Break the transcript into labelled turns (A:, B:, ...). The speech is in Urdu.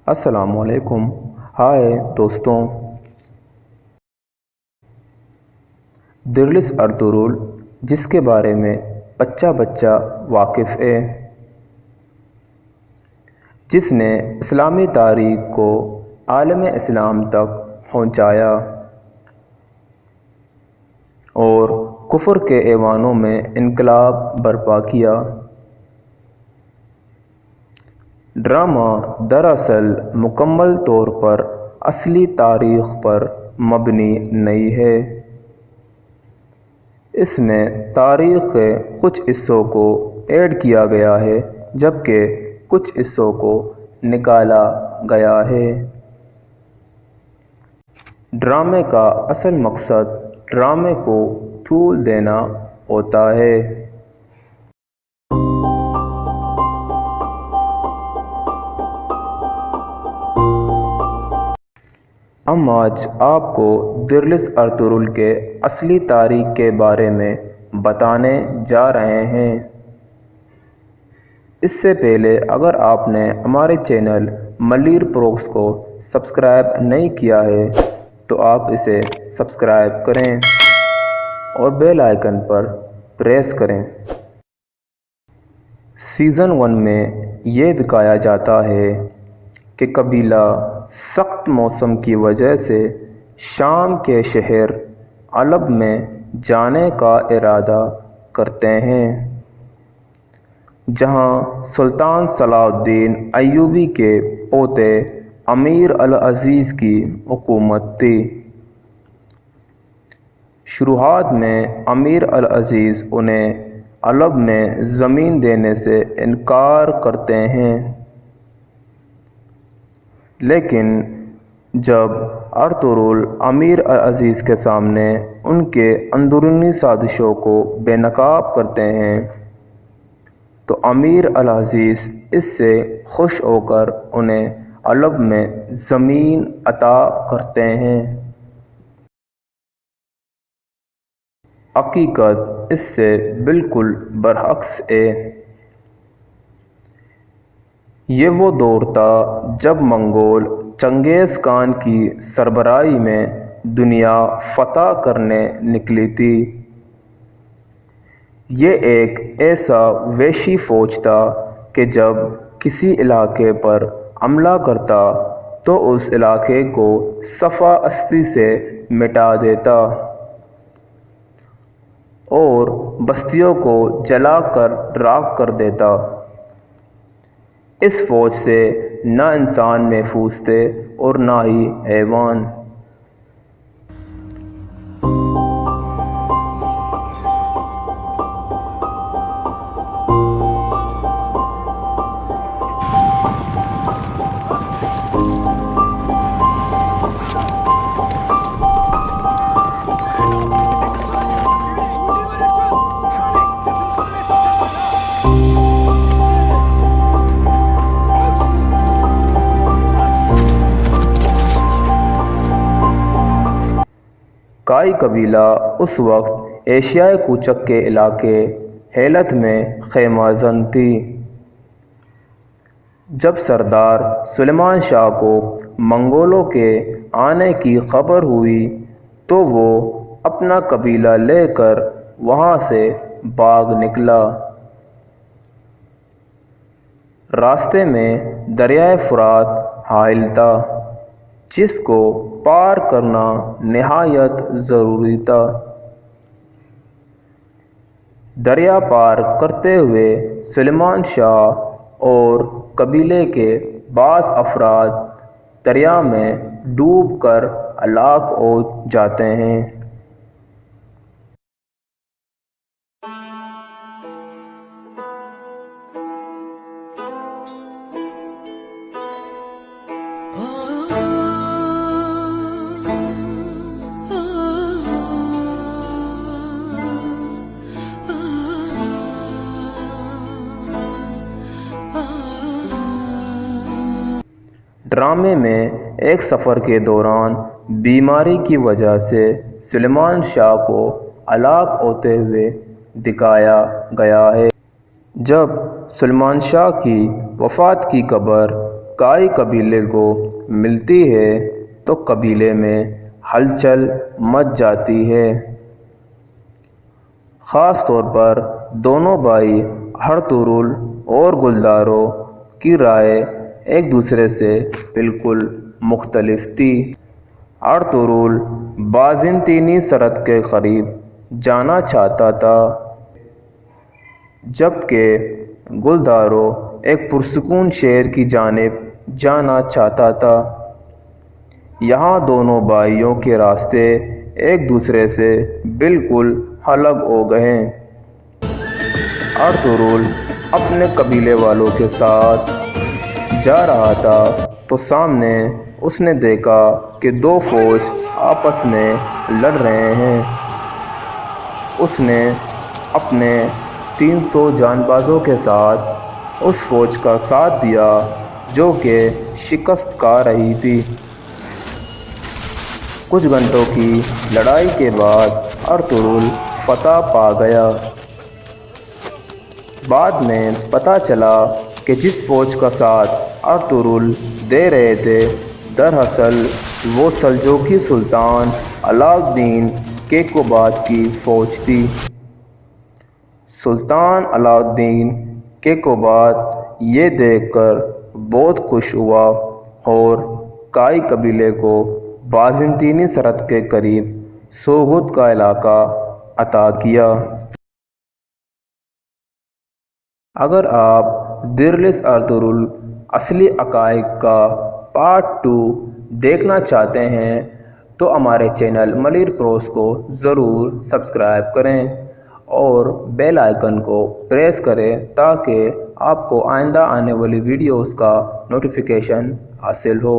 A: السلام علیکم۔ ہائے دوستوں، درلس ارطغرل جس کے بارے میں بچہ واقف ہے، جس نے اسلامی تاریخ کو عالم اسلام تک پہنچایا اور کفر کے ایوانوں میں انقلاب برپا کیا۔ ڈرامہ دراصل مکمل طور پر اصلی تاریخ پر مبنی نہیں ہے۔ اس میں تاریخ کے کچھ حصوں کو ایڈ کیا گیا ہے جبکہ کچھ حصوں کو نکالا گیا ہے۔ ڈرامے کا اصل مقصد ڈرامے کو طول دینا ہوتا ہے۔ ہم آج آپ کو درلس ارطغرل کے اصلی تاریخ کے بارے میں بتانے جا رہے ہیں۔ اس سے پہلے اگر آپ نے ہمارے چینل ملیر پروگس کو سبسکرائب نہیں کیا ہے تو آپ اسے سبسکرائب کریں اور بیل آئیکن پر پریس کریں۔ سیزن 1 میں یہ دکھایا جاتا ہے کہ قبیلہ سخت موسم کی وجہ سے شام کے شہر حلب میں جانے کا ارادہ کرتے ہیں، جہاں سلطان صلاح الدین ایوبی کے پوتے امیر العزیز کی حکومت تھی۔ شروعات میں امیر العزیز انہیں حلب میں زمین دینے سے انکار کرتے ہیں، لیکن جب ارطغرل امیر العزیز کے سامنے ان کے اندرونی سازشوں کو بے نقاب کرتے ہیں تو امیر العزیز اس سے خوش ہو کر انہیں حلب میں زمین عطا کرتے ہیں۔ حقیقت اس سے بالکل برعکس ہے۔ یہ وہ دور تھا جب منگول چنگیز خان کی سربراہی میں دنیا فتح کرنے نکلی تھی۔ یہ ایک ایسا وحشی فوج تھا کہ جب کسی علاقے پر حملہ کرتا تو اس علاقے کو صفحہ ہستی سے مٹا دیتا اور بستیوں کو جلا کر راکھ کر دیتا۔ اس فوج سے نہ انسان محفوظ تھے اور نہ ہی حیوان۔ کائی قبیلہ اس وقت ایشیائے کوچک کے علاقے ہیلت میں خیمہ زن تھی۔ جب سردار سلیمان شاہ کو منگولوں کے آنے کی خبر ہوئی تو وہ اپنا قبیلہ لے کر وہاں سے بھاگ نکلا۔ راستے میں دریائے فرات حائل تھا جس کو پار کرنا نہایت ضروری تھا۔ دریا پار کرتے ہوئے سلیمان شاہ اور قبیلے کے بعض افراد دریا میں ڈوب کر ہلاک ہو جاتے ہیں۔ ڈرامے میں ایک سفر کے دوران بیماری کی وجہ سے سلیمان شاہ کو ہلاک ہوتے ہوئے دکھایا گیا ہے۔ جب سلیمان شاہ کی وفات کی خبر کائی قبیلے کو ملتی ہے تو قبیلے میں ہلچل مچ جاتی ہے۔ خاص طور پر دونوں بھائی ارطغرل اور گلدارو کی رائے ایک دوسرے سے بالکل مختلف تھی۔ ارطغرل بازنطینی سرحد کے قریب جانا چاہتا تھا، جبکہ گلدارو ایک پرسکون شہر کی جانب جانا چاہتا تھا۔ یہاں دونوں بھائیوں کے راستے ایک دوسرے سے بالکل الگ ہو گئے۔ ارطغرل اپنے قبیلے والوں کے ساتھ جا رہا تھا تو سامنے اس نے دیکھا کہ دو فوج آپس میں لڑ رہے ہیں۔ اس نے اپنے 300 جان بازوں کے ساتھ اس فوج کا ساتھ دیا جو کہ شکست کھا رہی تھی۔ کچھ گھنٹوں کی لڑائی کے بعد ارطغرل فتح پا گیا۔ بعد میں پتہ چلا کہ جس فوج کا ساتھ ارطغرل دے رہے تھے دراصل وہ سلجوقی سلطان علاء الدین کیقوباد کی فوج تھی۔ سلطان علاء الدین کیقوباد یہ دیکھ کر بہت خوش ہوا اور کائی قبیلے کو بازنطینی سرحد کے قریب سوغد کا علاقہ عطا کیا۔ اگر آپ دیرلس ارطغرل اصلی حقائق کا پارٹ 2 دیکھنا چاہتے ہیں تو ہمارے چینل ملیر پروز کو ضرور سبسکرائب کریں اور بیل آئیکن کو پریس کریں تاکہ آپ کو آئندہ آنے والی ویڈیوز کا نوٹیفیکیشن حاصل ہو۔